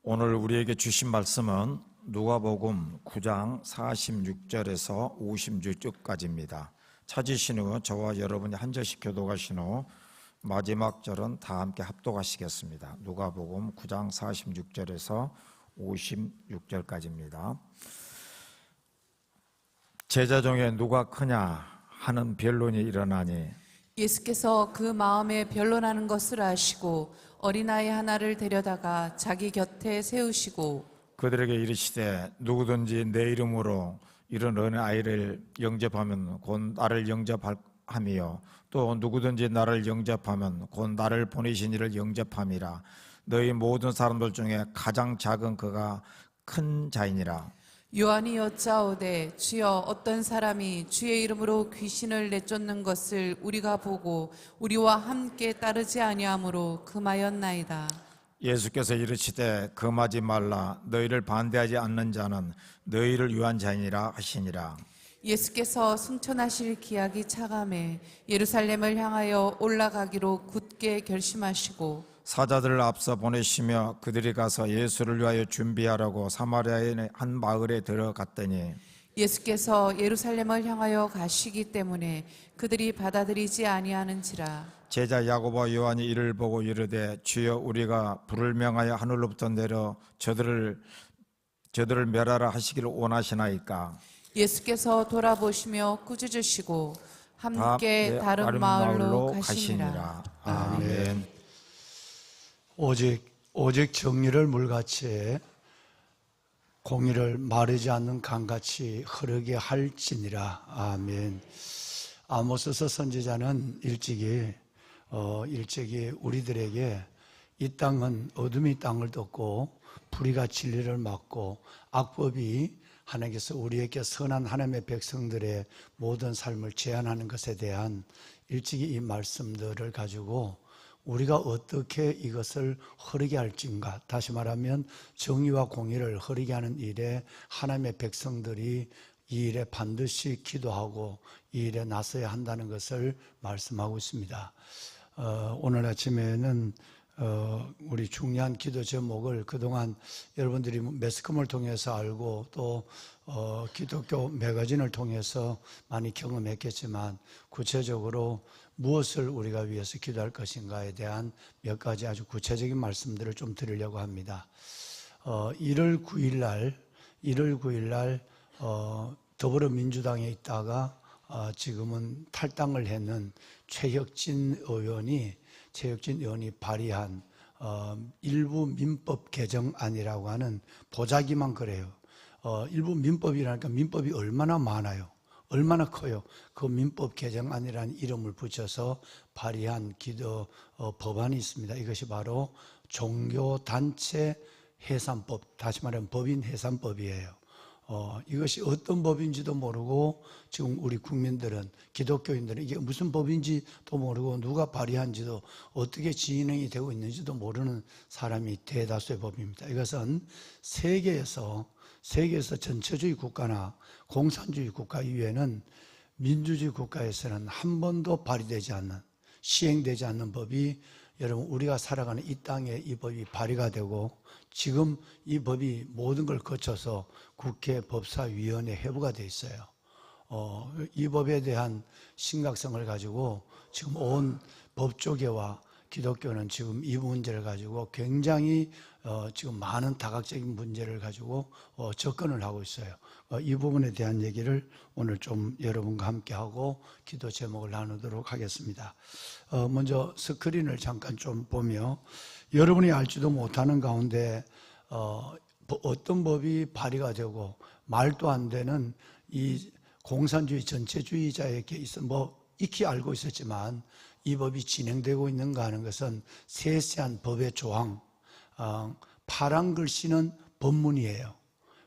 오늘 우리에게 주신 말씀은 누가복음 9장 46절에서 56절까지입니다. 찾으신 후 저와 여러분이 한 절씩 교독하신 후 마지막 절은 다 함께 합독하시겠습니다. 누가복음 9장 46절에서 56절까지입니다. 제자 중에 누가 크냐 하는 변론이 일어나니 예수께서 그 마음에 변론하는 것을 아시고 어린아이 하나를 데려다가 자기 곁에 세우시고 그들에게 이르시되 누구든지 내 이름으로 이런 어린아이를 영접하면 곧 나를 영접함이요 또 누구든지 나를 영접하면 곧 나를 보내신 이를 영접함이라. 너희 모든 사람들 중에 가장 작은 그가 큰 자이니라. 요한이 여짜오되 주여 어떤 사람이 주의 이름으로 귀신을 내쫓는 것을 우리가 보고 우리와 함께 따르지 아니하므로 금하였나이다. 예수께서 이르시되 금하지 말라. 너희를 반대하지 않는 자는 너희를 위한 자이니라 하시니라. 예수께서 승천하실 기약이 차감해 예루살렘을 향하여 올라가기로 굳게 결심하시고 사자들을 앞서 보내시며 그들이 가서 예수를 위하여 준비하라고 사마리아의 한 마을에 들어갔더니 예수께서 예루살렘을 향하여 가시기 때문에 그들이 받아들이지 아니하는지라. 제자 야고보와 요한이 이를 보고 이르되 주여 우리가 불을 명하여 하늘로부터 내려 저들을 멸하라 하시기를 원하시나이까. 예수께서 돌아보시며 꾸짖으시고 함께 다른 마을로 가시니라. 아멘. 오직 정의를 물같이 공의를 마르지 않는 강같이 흐르게 할지니라. 아멘. 아모스서 선지자는 일찍이 우리들에게 이 땅은 어둠이 땅을 덮고 불의가 진리를 막고 악법이 하나님께서 우리에게 선한 하나님의 백성들의 모든 삶을 제한하는 것에 대한 일찍이 이 말씀들을 가지고 우리가 어떻게 이것을 흐르게 할지인가, 다시 말하면 정의와 공의를 흐르게 하는 일에 하나님의 백성들이 이 일에 반드시 기도하고 이 일에 나서야 한다는 것을 말씀하고 있습니다. 오늘 아침에는 우리 중요한 기도 제목을 그동안 여러분들이 매스컴을 통해서 알고 또 기독교 매거진을 통해서 많이 경험했겠지만 구체적으로 무엇을 우리가 위해서 기도할 것인가에 대한 몇 가지 아주 구체적인 말씀들을 좀 드리려고 합니다. 1월 9일 날 더불어민주당에 있다가 지금은 탈당을 했는 최혁진 의원이 발의한 일부 민법 개정안이라고 하는 보자기만 그래요. 일부 민법이라니까 민법이 얼마나 많아요. 얼마나 커요. 그 민법 개정안이라는 이름을 붙여서 발의한 법안이 있습니다. 이것이 바로 종교단체 해산법, 다시 말하면 법인 해산법이에요. 이것이 어떤 법인지도 모르고 지금 우리 국민들은, 기독교인들은 이게 무슨 법인지도 모르고 누가 발의한지도 어떻게 진행이 되고 있는지도 모르는 사람이 대다수의 법입니다. 이것은 세계에서 전체주의 국가나 공산주의 국가 이외에는 민주주의 국가에서는 한 번도 발의되지 않는, 시행되지 않는 법이, 여러분 우리가 살아가는 이 땅에 이 법이 발의가 되고 지금 이 법이 모든 걸 거쳐서 국회 법사위원회 회부가 돼 있어요. 이 법에 대한 심각성을 가지고 지금 온 법조계와 기독교는 지금 이 문제를 가지고 굉장히 지금 많은 다각적인 문제를 가지고 접근을 하고 있어요. 이 부분에 대한 얘기를 오늘 좀 여러분과 함께 하고 기도 제목을 나누도록 하겠습니다. 먼저 스크린을 잠깐 좀 보며 여러분이 알지도 못하는 가운데 어떤 법이 발의가 되고 말도 안 되는 이 공산주의 전체주의자에게 익히 알고 있었지만 이 법이 진행되고 있는가 하는 것은 세세한 법의 조항, 파란 글씨는 법문이에요.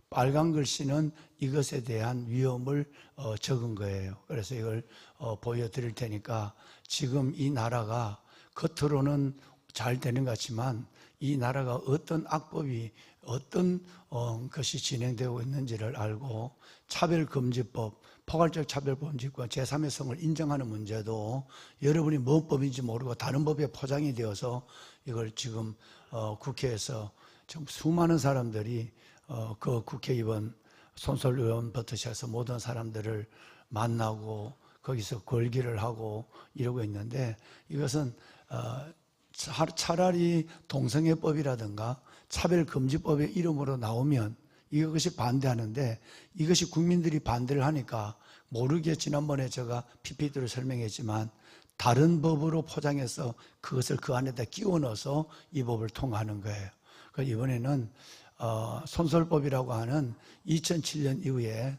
빨간 글씨는 이것에 대한 위험을 적은 거예요. 그래서 이걸 보여드릴 테니까 지금 이 나라가 겉으로는 잘 되는 것 같지만 이 나라가 어떤 악법이 어떤 것이 진행되고 있는지를 알고 차별금지법, 포괄적 차별금지법 제3의 성을 인정하는 문제도 여러분이 뭔 법인지 모르고 다른 법에 포장이 되어서 이걸 지금 국회에서 지금 수많은 사람들이 그 국회의원, 손설 의원부터 시작해서 모든 사람들을 만나고 거기서 걸기를 하고 이러고 있는데, 이것은 차라리 동성애법이라든가 차별금지법의 이름으로 나오면 이것이 반대하는데, 이것이 국민들이 반대를 하니까 모르게 지난번에 제가 PPT로 설명했지만 다른 법으로 포장해서 그것을 그 안에다 끼워 넣어서 이 법을 통과하는 거예요. 그래서 이번에는 손설법이라고 하는 2007년 이후에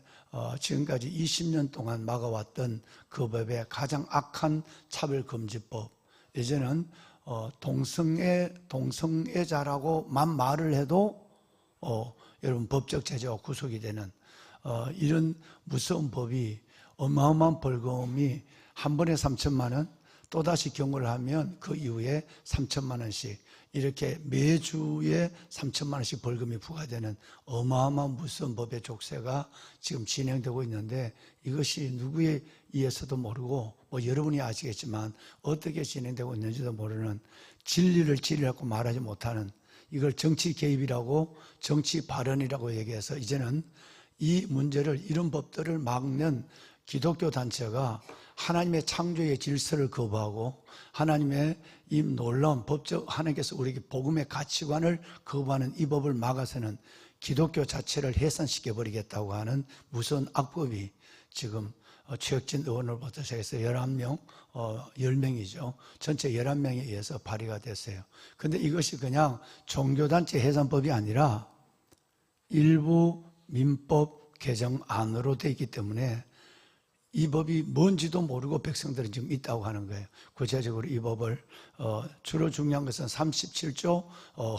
지금까지 20년 동안 막아왔던 그 법의 가장 악한 차별금지법, 이제는 동성애자라고만 말을 해도 여러분 법적 제재가 구속이 되는 이런 무서운 법이, 어마어마한 벌금이 한 번에 3천만 원, 또다시 경고를 하면 그 이후에 3천만 원씩, 이렇게 매주에 3천만 원씩 벌금이 부과되는 어마어마한 무서운 법의 족쇄가 지금 진행되고 있는데, 이것이 누구에 의해서도 모르고 여러분이 아시겠지만 어떻게 진행되고 있는지도 모르는, 진리를 진리라고 말하지 못하는, 이걸 정치 개입이라고, 정치 발언이라고 얘기해서 이제는 이 문제를, 이런 법들을 막는 기독교 단체가 하나님의 창조의 질서를 거부하고 하나님의 이 놀라운 법적, 하나님께서 우리에게 복음의 가치관을 거부하는 이 법을 막아서는 기독교 자체를 해산시켜버리겠다고 하는 무서운 악법이 지금 최혁진 의원으로부터 시작해서 11명, 10명이죠. 전체 11명에 의해서 발의가 됐어요. 그런데 이것이 그냥 종교단체 해산법이 아니라 일부 민법 개정안으로 되어 있기 때문에 이 법이 뭔지도 모르고 백성들은 지금 있다고 하는 거예요. 구체적으로 이 법을 주로 중요한 것은 37조,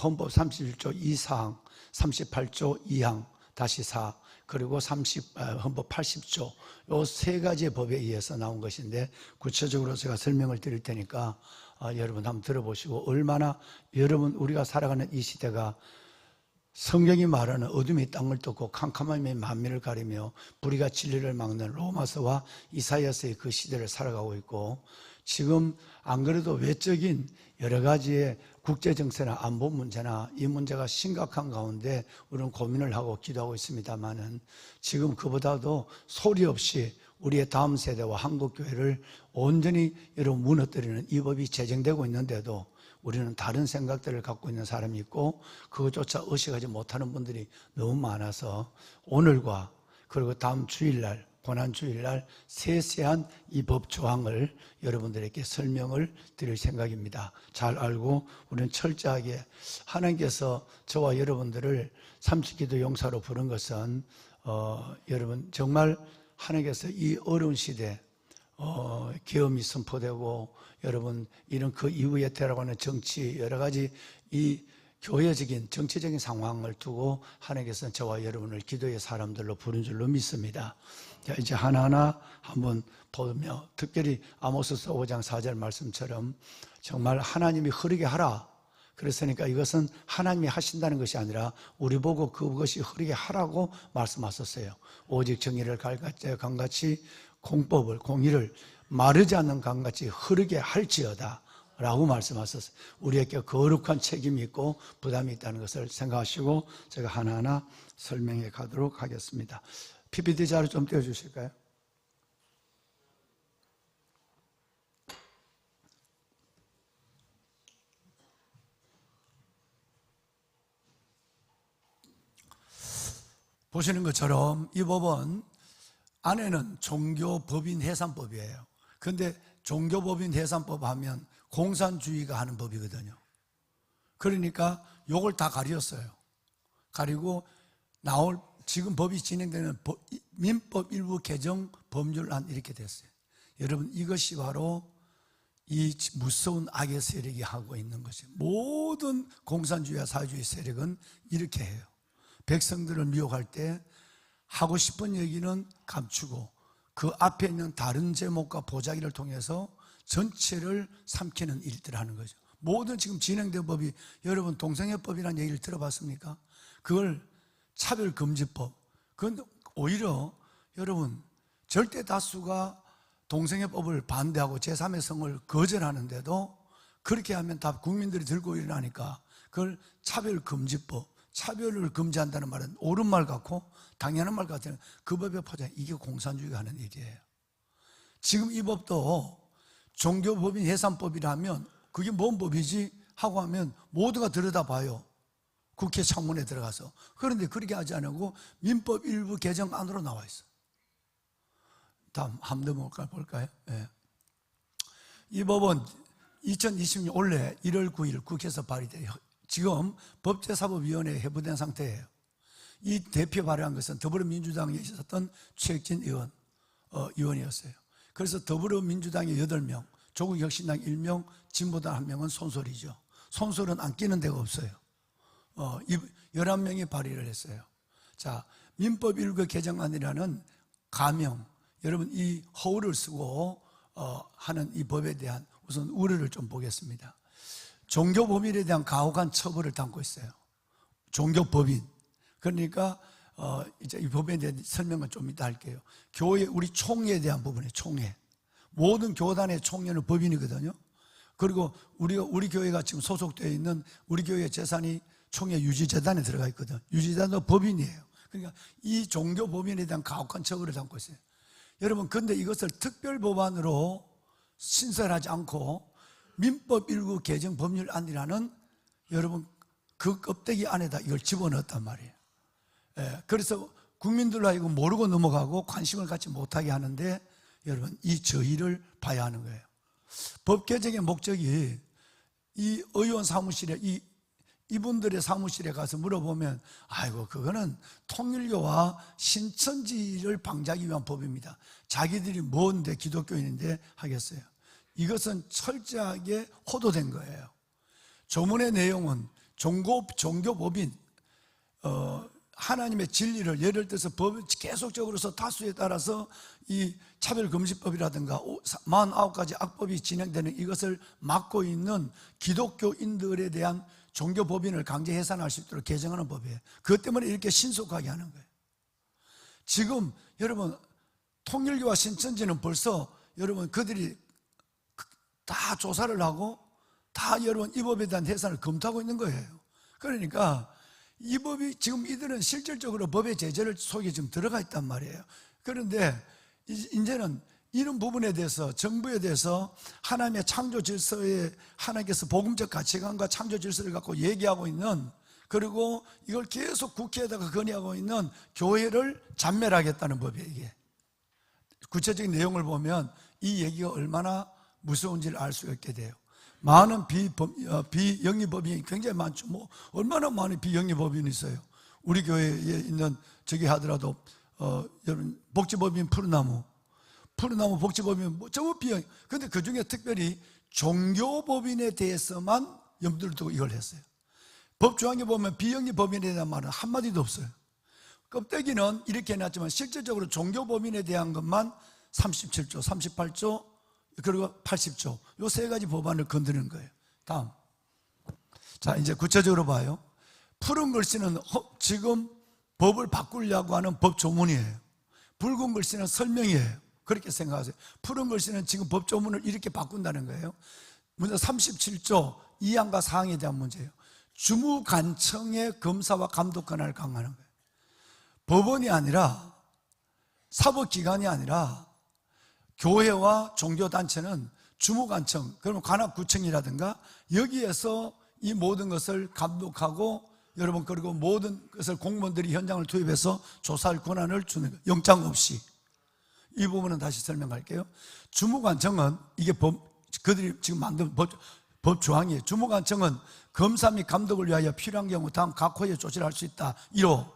헌법 37조 2사항, 38조 2항, 다시 4, 그리고 헌법 80조, 이 세 가지의 법에 의해서 나온 것인데, 구체적으로 제가 설명을 드릴 테니까 여러분 한번 들어보시고, 얼마나 여러분, 우리가 살아가는 이 시대가 성경이 말하는 어둠이 땅을 덮고 캄캄함이 만민을 가리며 불의가 진리를 막는 로마서와 이사야서의 그 시대를 살아가고 있고, 지금 안 그래도 외적인 여러 가지의 국제정세나 안보 문제나 이 문제가 심각한 가운데 우리는 고민을 하고 기도하고 있습니다만은, 지금 그보다도 소리 없이 우리의 다음 세대와 한국교회를 온전히 여러분 무너뜨리는 이 법이 제정되고 있는데도 우리는 다른 생각들을 갖고 있는 사람이 있고 그것조차 의식하지 못하는 분들이 너무 많아서, 오늘과 그리고 다음 주일날, 고난주일날 세세한 이 법 조항을 여러분들에게 설명을 드릴 생각입니다. 잘 알고 우리는 철저하게, 하나님께서 저와 여러분들을 삼십기도 용사로 부른 것은 여러분 정말 하나님께서 이 어려운 시대 계엄이 선포되고 여러분 이런 그 이후에 되라고 하는 정치, 여러 가지 이 교회적인 정치적인 상황을 두고 하나님께서는 저와 여러분을 기도의 사람들로 부른 줄로 믿습니다. 자, 이제 하나하나 한번 보며, 특별히 아모스서 5장 4절 말씀처럼 정말 하나님이 흐르게 하라, 그랬으니까 이것은 하나님이 하신다는 것이 아니라 우리 보고 그것이 흐르게 하라고 말씀하셨어요. 오직 정의를 강같이 공법을, 공의를 마르지 않는 강같이 흐르게 할지어다 라고 말씀하셨어요. 우리에게 거룩한 책임이 있고 부담이 있다는 것을 생각하시고 제가 하나하나 설명해 가도록 하겠습니다. PPT 자료 좀 띄워주실까요? 보시는 것처럼 이 법은 안에는 종교법인 해산법이에요. 그런데 종교법인 해산법 하면 공산주의가 하는 법이거든요. 그러니까 요걸 다 가렸어요. 가리고 지금 법이 진행되는 민법 일부 개정 법률안 이렇게 됐어요. 여러분, 이것이 바로 이 무서운 악의 세력이 하고 있는 것이에요. 모든 공산주의와 사회주의 세력은 이렇게 해요. 백성들을 미혹할 때 하고 싶은 얘기는 감추고 그 앞에 있는 다른 제목과 보자기를 통해서 전체를 삼키는 일들을 하는 거죠. 모든 지금 진행된 법이, 여러분 동성애법이라는 얘기를 들어봤습니까? 그걸 차별금지법, 그건 오히려 여러분 절대 다수가 동성애법을 반대하고 제3의 성을 거절하는데도 그렇게 하면 다 국민들이 들고 일어나니까 그걸 차별금지법, 차별을 금지한다는 말은 옳은 말 같고 당연한 말 같아요. 그 법의 포장, 이게 공산주의가 하는 일이에요. 지금 이 법도 종교법인 해산법이라면 그게 뭔 법이지 하고 하면 모두가 들여다봐요. 국회 창문에 들어가서. 그런데 그렇게 하지 않고 민법 일부 개정 안으로 나와 있어. 다음 한번 더 볼까요? 네. 이 법은 2020년 올해 1월 9일 국회에서 발의돼요. 지금 법제사법위원회에 회부된 상태예요. 이 대표 발의한 것은 더불어민주당에 있었던 최혁진 의원이었어요. 그래서 더불어민주당에 8명, 조국혁신당 1명, 진보당 1명은 손솔이죠. 손솔은 안 끼는 데가 없어요. 11명이 발의를 했어요. 자, 민법 1구 개정안이라는 가명, 여러분 이 허울을 쓰고 하는 이 법에 대한 우선 우려를 좀 보겠습니다. 종교법인에 대한 가혹한 처벌을 담고 있어요. 종교법인. 그러니까 이제 이 법에 대한 설명은 좀 이따 할게요. 교회, 우리 총회에 대한 부분에 총회. 모든 교단의 총회는 법인이거든요. 그리고 우리 교회가 지금 소속되어 있는 우리 교회 재산이 총회 유지재단에 들어가 있거든. 유지재단도 법인이에요. 그러니까 이 종교법인에 대한 가혹한 처벌을 담고 있어요. 여러분, 근데 이것을 특별법안으로 신설하지 않고 민법 1구 개정 법률안이라는 여러분 그 껍데기 안에다 이걸 집어넣었단 말이에요. 그래서 국민들로 하여금 모르고 넘어가고 관심을 갖지 못하게 하는데 여러분 이 저희를 봐야 하는 거예요. 법 개정의 목적이 이 의원 사무실에 이분들의 사무실에 가서 물어보면 아이고 그거는 통일교와 신천지를 방지하기 위한 법입니다. 자기들이 뭔데 기독교인인데 하겠어요. 이것은 철저하게 호도된 거예요. 조문의 내용은 종교법인 하나님의 진리를 예를 들어서 법을 계속적으로서 다수에 따라서 이 차별금지법이라든가 49가지 악법이 진행되는 이것을 막고 있는 기독교인들에 대한 종교법인을 강제 해산할 수 있도록 개정하는 법이에요. 그것 때문에 이렇게 신속하게 하는 거예요. 지금 여러분 통일교와 신천지는 벌써 여러분 그들이 다 조사를 하고 다 여러분 이 법에 대한 해산을 검토하고 있는 거예요. 그러니까 이 법이 지금 이들은 실질적으로 법의 제재 속에 지금 들어가 있단 말이에요. 그런데 이제는 이런 부분에 대해서 정부에 대해서 하나님의 창조 질서에 하나님께서 복음적 가치관과 창조 질서를 갖고 얘기하고 있는, 그리고 이걸 계속 국회에다가 건의하고 있는 교회를 잔멸하겠다는 법이에요. 이게 구체적인 내용을 보면 이 얘기가 얼마나 무서운지를 알 수가 있게 돼요. 많은 비영리법인이 굉장히 많죠. 뭐 얼마나 많은 비영리법인이 있어요. 우리 교회에 있는 저기 하더라도 여러분 복지법인 푸르나무 복지법인 뭐 전부 비영. 근데 그 중에 특별히 종교법인에 대해서만 염두를 두고 이걸 했어요. 법조항에 보면 비영리법인에 대한 말은 한마디도 없어요. 껍데기는 이렇게 해놨지만 실질적으로 종교법인에 대한 것만 37조, 38조, 그리고 80조, 요 세 가지 법안을 건드리는 거예요. 다음. 자, 이제 구체적으로 봐요. 푸른 글씨는 지금 법을 바꾸려고 하는 법 조문이에요. 붉은 글씨는 설명이에요. 그렇게 생각하세요. 푸른 글씨는 지금 법 조문을 이렇게 바꾼다는 거예요. 문제 37조 2항과 4항에 대한 문제예요. 주무관청의 검사와 감독 권한을 강화하는 거예요. 법원이 아니라 사법기관이 아니라 교회와 종교단체는 주무관청, 그러면 관악구청이라든가 여기에서 이 모든 것을 감독하고 여러분 그리고 모든 것을 공무원들이 현장을 투입해서 조사할 권한을 주는 거예요. 영장 없이. 이 부분은 다시 설명할게요. 주무관청은 이게 그들이 지금 만든 법 조항이에요. 주무관청은 검사 및 감독을 위하여 필요한 경우 다음 각 호에 조치를 할 수 있다. 1호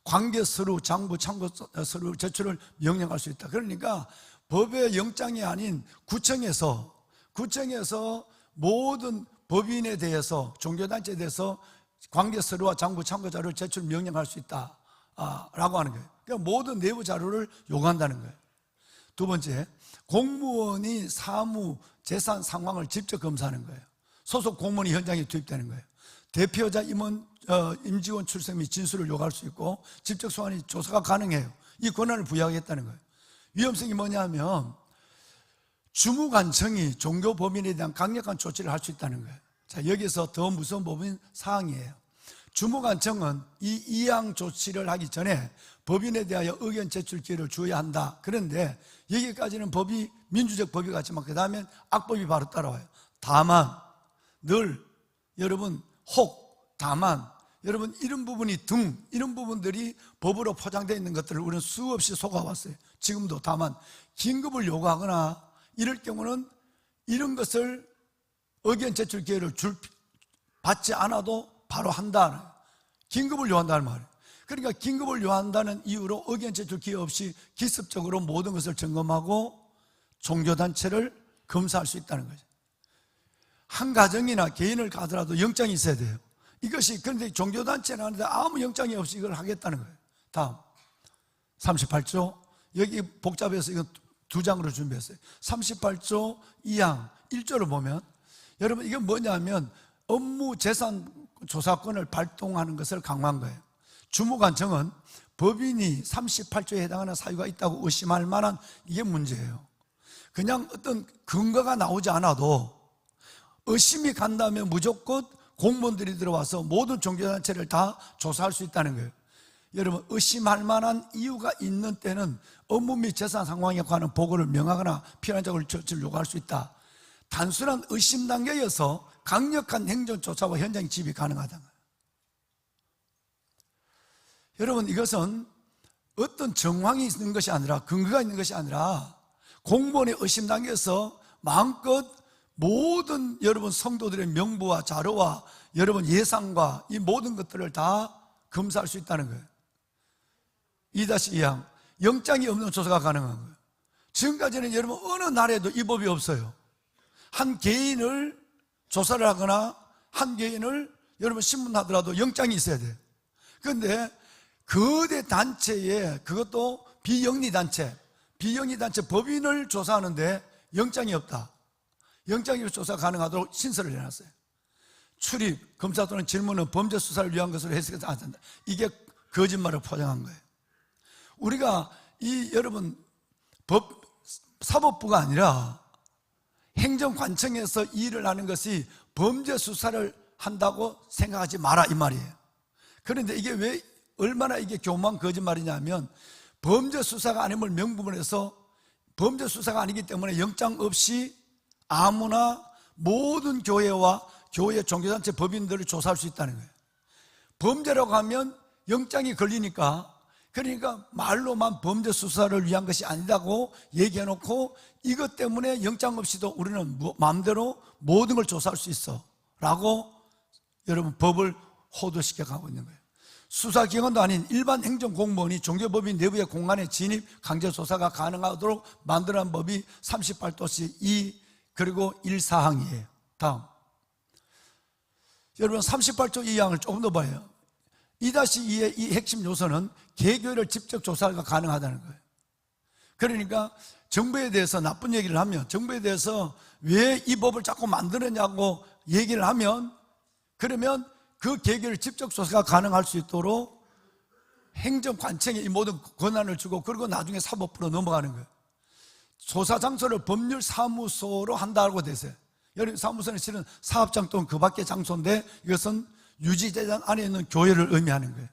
관계 서류, 장부, 참고 서류 제출을 명령할 수 있다. 그러니까 법의 영장이 아닌 구청에서 모든 법인에 대해서 종교단체에 대해서 관계 서류와 장부 참고 자료를 제출 명령할 수 있다 라고 하는 거예요. 그러니까 모든 내부 자료를 요구한다는 거예요. 두 번째, 공무원이 사무, 재산 상황을 직접 검사하는 거예요. 소속 공무원이 현장에 투입되는 거예요. 대표자 임직원 출석 및 진술을 요구할 수 있고 직접 소환이 조사가 가능해요. 이 권한을 부여하겠다는 거예요. 위험성이 뭐냐면 주무관청이 종교법인에 대한 강력한 조치를 할 수 있다는 거예요. 자, 여기서 더 무서운 법인 사항이에요. 주무관청은 이 이양 조치를 하기 전에 법인에 대하여 의견 제출 기회를 주어야 한다. 그런데 여기까지는 법이 민주적 법이 같지만 그 다음엔 악법이 바로 따라와요. 다만 늘 여러분 다만 여러분 이런 부분이 이런 부분들이 법으로 포장되어 있는 것들을 우리는 수없이 속아왔어요. 지금도 다만 긴급을 요구하거나 이럴 경우는 이런 것을 의견 제출 기회를 받지 않아도 바로 한다. 긴급을 요한다는 말이에요. 그러니까 긴급을 요한다는 이유로 의견 제출 기회 없이 기습적으로 모든 것을 점검하고 종교단체를 검사할 수 있다는 거죠. 한 가정이나 개인을 가더라도 영장이 있어야 돼요. 이것이 그런데 종교단체는 하는데 아무 영장이 없이 이걸 하겠다는 거예요. 다음 38조 여기 복잡해서 이건 2장으로 준비했어요. 38조 2항 1조를 보면 여러분 이게 뭐냐면 업무 재산 조사권을 발동하는 것을 강화한 거예요. 주무관청은 법인이 38조에 해당하는 사유가 있다고 의심할 만한 이게 문제예요. 그냥 어떤 근거가 나오지 않아도 의심이 간다면 무조건 공무원들이 들어와서 모든 종교단체를 다 조사할 수 있다는 거예요. 여러분 의심할 만한 이유가 있는 때는 업무 및 재산 상황에 관한 보고를 명하거나 필요한 자료를 요구할 수 있다. 단순한 의심 단계여서 강력한 행정조사와 현장 지휘가 가능하다는 거예요. 여러분 이것은 어떤 정황이 있는 것이 아니라 근거가 있는 것이 아니라 공무원의 의심 단계에서 마음껏 모든 여러분 성도들의 명부와 자료와 여러분 예상과 이 모든 것들을 다 검사할 수 있다는 거예요. 2-2항 영장이 없는 조사가 가능한 거예요. 지금까지는 여러분 어느 나라에도 이 법이 없어요. 한 개인을 조사를 하거나 한 개인을 여러분 신문하더라도 영장이 있어야 돼요. 그런데 거대 단체에 그것도 비영리 단체 법인을 조사하는데 영장이 없다. 영장이 조사가 가능하도록 신설을 해놨어요. 출입, 검사 또는 질문은 범죄 수사를 위한 것으로 해석해서 안 된다. 이게 거짓말을 포장한 거예요. 우리가 여러분 사법부가 아니라 행정관청에서 일을 하는 것이 범죄 수사를 한다고 생각하지 마라 이 말이에요. 그런데 이게 왜 얼마나 이게 교만 거짓말이냐면 범죄 수사가 아님을 명분해서 범죄 수사가 아니기 때문에 영장 없이 아무나 모든 교회와 교회 종교단체 법인들을 조사할 수 있다는 거예요. 범죄라고 하면 영장이 걸리니까 그러니까 말로만 범죄 수사를 위한 것이 아니다고 얘기해놓고 이것 때문에 영장 없이도 우리는 마음대로 모든 걸 조사할 수 있어 라고 여러분 법을 호도시켜 가고 있는 거예요. 수사기관도 아닌 일반 행정공무원이 종교법인 내부의 공간에 진입 강제조사가 가능하도록 만들어낸 법이 38도시 2 그리고 1사항이에요. 다음 여러분 38조 2항을 조금 더 봐요. 2-2의 이 핵심 요소는 개교회를 직접 조사가 가능하다는 거예요. 그러니까 정부에 대해서 나쁜 얘기를 하면 정부에 대해서 왜 이 법을 자꾸 만들었냐고 얘기를 하면 그러면 그 개교를 직접 조사가 가능할 수 있도록 행정관청에 이 모든 권한을 주고 그리고 나중에 사법부로 넘어가는 거예요. 조사 장소를 법률사무소로 한다고 되세요. 여러분 사무소는 실은 사업장 또는 그 밖의 장소인데 이것은 유지재단 안에 있는 교회를 의미하는 거예요.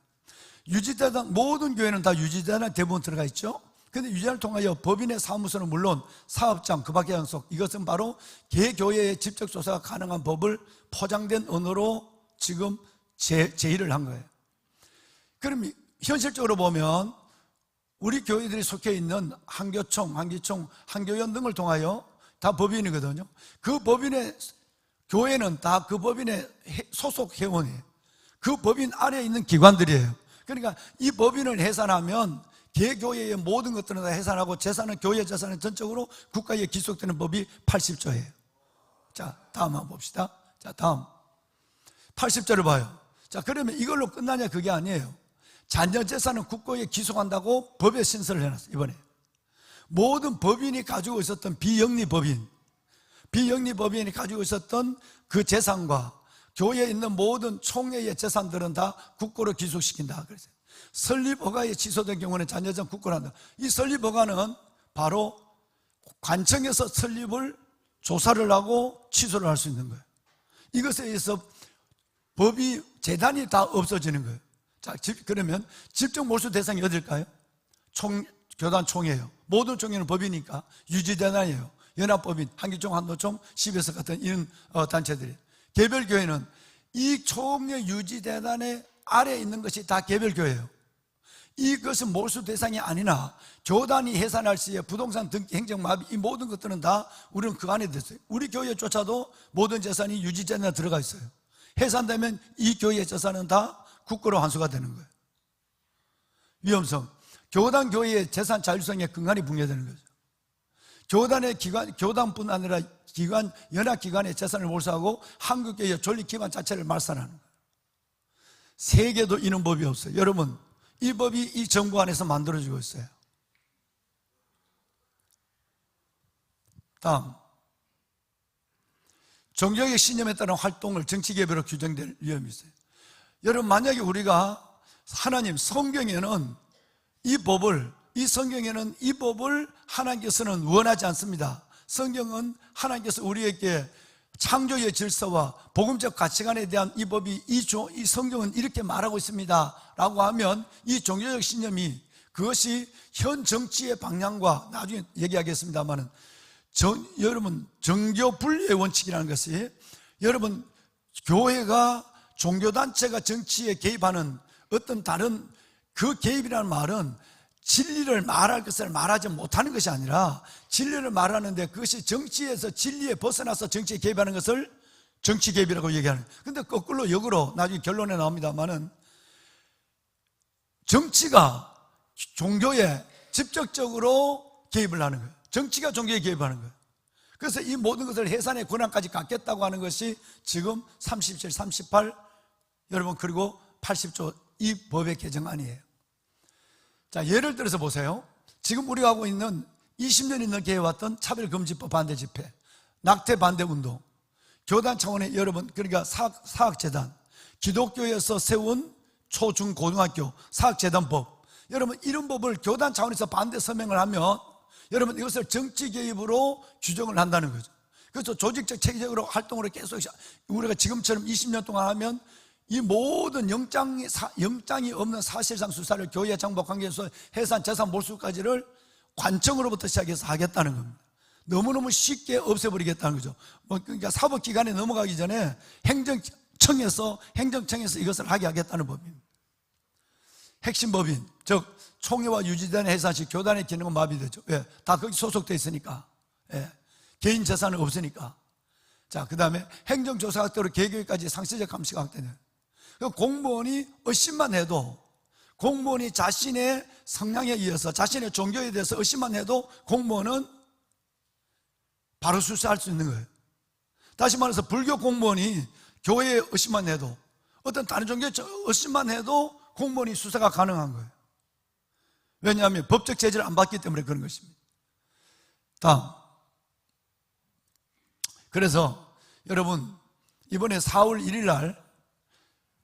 유지재단 모든 교회는 다 유지재단 대부분 들어가 있죠. 그런데 유지재단을 통하여 법인의 사무소는 물론 사업장 그 밖의 장소 이것은 바로 개교회의 직접 조사가 가능한 법을 포장된 언어로 지금 제의를 한 거예요. 그럼 현실적으로 보면 우리 교회들이 속해 있는 한교총, 한기총, 한교연 등을 통하여 다 법인이거든요. 그 법인의 교회는 다 그 법인의 소속 회원이에요. 그 법인 아래에 있는 기관들이에요. 그러니까 이 법인을 해산하면 개교회의 모든 것들은 다 해산하고 재산은 교회 재산은 전적으로 국가에 기속되는 법이 80조예요. 자, 다음 한번 봅시다. 자, 다음 80조를 봐요. 자, 그러면 이걸로 끝나냐 그게 아니에요. 잔여 재산은 국고에 기속한다고 법에 신설을 해놨어요. 이번에 모든 법인이 가지고 있었던 비영리 법인이 가지고 있었던 그 재산과 교회에 있는 모든 총회의 재산들은 다 국고로 기속시킨다 그랬어요. 설립허가에 취소된 경우는 잔여재산 국고로 한다. 이 설립허가는 바로 관청에서 설립을 조사를 하고 취소를 할 수 있는 거예요. 이것에 의해서 법이, 재단이 다 없어지는 거예요. 자, 그러면 집중 몰수 대상이 어딜까요? 교단 총회예요. 모든 총회는 법이니까 유지재단이에요. 연합법인, 한기총, 한노총, CBS 같은 이런 단체들이. 개별교회는 이 총회 유지재단의 아래에 있는 것이 다 개별교회예요. 이것은 몰수 대상이 아니나 교단이 해산할 시에 부동산 등기, 행정마비, 이 모든 것들은 다 우리는 그 안에 들었어요. 우리 교회조차도 모든 재산이 유지재단에 들어가 있어요. 해산되면 이 교회의 재산은 다 국고로 환수가 되는 거예요. 위험성, 교단 교회의 재산 자율성에 근간이 붕괴되는 거죠. 교단의 기관, 교단뿐 아니라 기관, 연합기관의 재산을 몰수하고 한국교회의 존립기관 자체를 말살하는 거예요. 세계도 이런 법이 없어요. 여러분, 이 법이 이 정부 안에서 만들어지고 있어요. 다음, 종교의 신념에 따른 활동을 정치개별로 규정될 위험이 있어요. 여러분, 만약에 우리가 하나님 성경에는 이 법을 하나님께서는 원하지 않습니다. 성경은 하나님께서 우리에게 창조의 질서와 복음적 가치관에 대한 이 법이, 이 성경은 이렇게 말하고 있습니다 라고 하면 이 종교적 신념이, 그것이 현 정치의 방향과, 나중에 얘기하겠습니다만은, 여러분, 정교 분리의 원칙이라는 것이, 여러분, 교회가, 종교단체가 정치에 개입하는 어떤 다른 그 개입이라는 말은 진리를 말할 것을 말하지 못하는 것이 아니라, 진리를 말하는데 그것이 정치에서, 진리에 벗어나서 정치에 개입하는 것을 정치 개입이라고 얘기하는 거예요. 근데 거꾸로 역으로 나중에 결론에 나옵니다만은, 정치가 종교에 직접적으로 개입을 하는 거예요. 정치가 종교에 개입하는 거예요. 그래서 이 모든 것을 해산의 권한까지 갖겠다고 하는 것이 지금 37, 38, 여러분, 그리고 80조 이 법의 개정안이에요. 자, 예를 들어서 보세요. 지금 우리가 하고 있는 20년이 넘게 해왔던 차별금지법 반대 집회, 낙태 반대 운동, 교단 차원의 여러분, 그러니까 사학재단, 기독교에서 세운 초, 중, 고등학교 사학재단법, 여러분, 이런 법을 교단 차원에서 반대 서명을 하면, 여러분, 이것을 정치 개입으로 규정을 한다는 거죠. 그래서 조직적, 체계적으로 활동으로 계속 우리가 지금처럼 20년 동안 하면 이 모든 영장이 없는 사실상 수사를 교회 정보 관계에서 해산, 재산 몰수까지를 관청으로부터 시작해서 하겠다는 겁니다. 너무너무 쉽게 없애버리겠다는 거죠. 그러니까 사법기관에 넘어가기 전에 행정청에서 이것을 하게 하겠다는 법입니다. 핵심 법인, 즉 총회와 유지단의 해산 시 교단의 기능은 마비되죠. 왜? 다 거기 소속되어 있으니까. 예. 개인 재산은 없으니까. 자, 그 다음에 행정조사학대로 개교까지 상시적 감시가 확대돼요. 공무원이 의심만 해도, 공무원이 자신의 성향에 의해서, 자신의 종교에 대해서 의심만 해도 공무원은 바로 수사할 수 있는 거예요. 다시 말해서 불교 공무원이 교회에 의심만 해도, 어떤 다른 종교에 의심만 해도 공무원이 수사가 가능한 거예요. 왜냐하면 법적 제재를 안 받기 때문에 그런 것입니다. 다음, 그래서 여러분, 이번에 4월 1일 날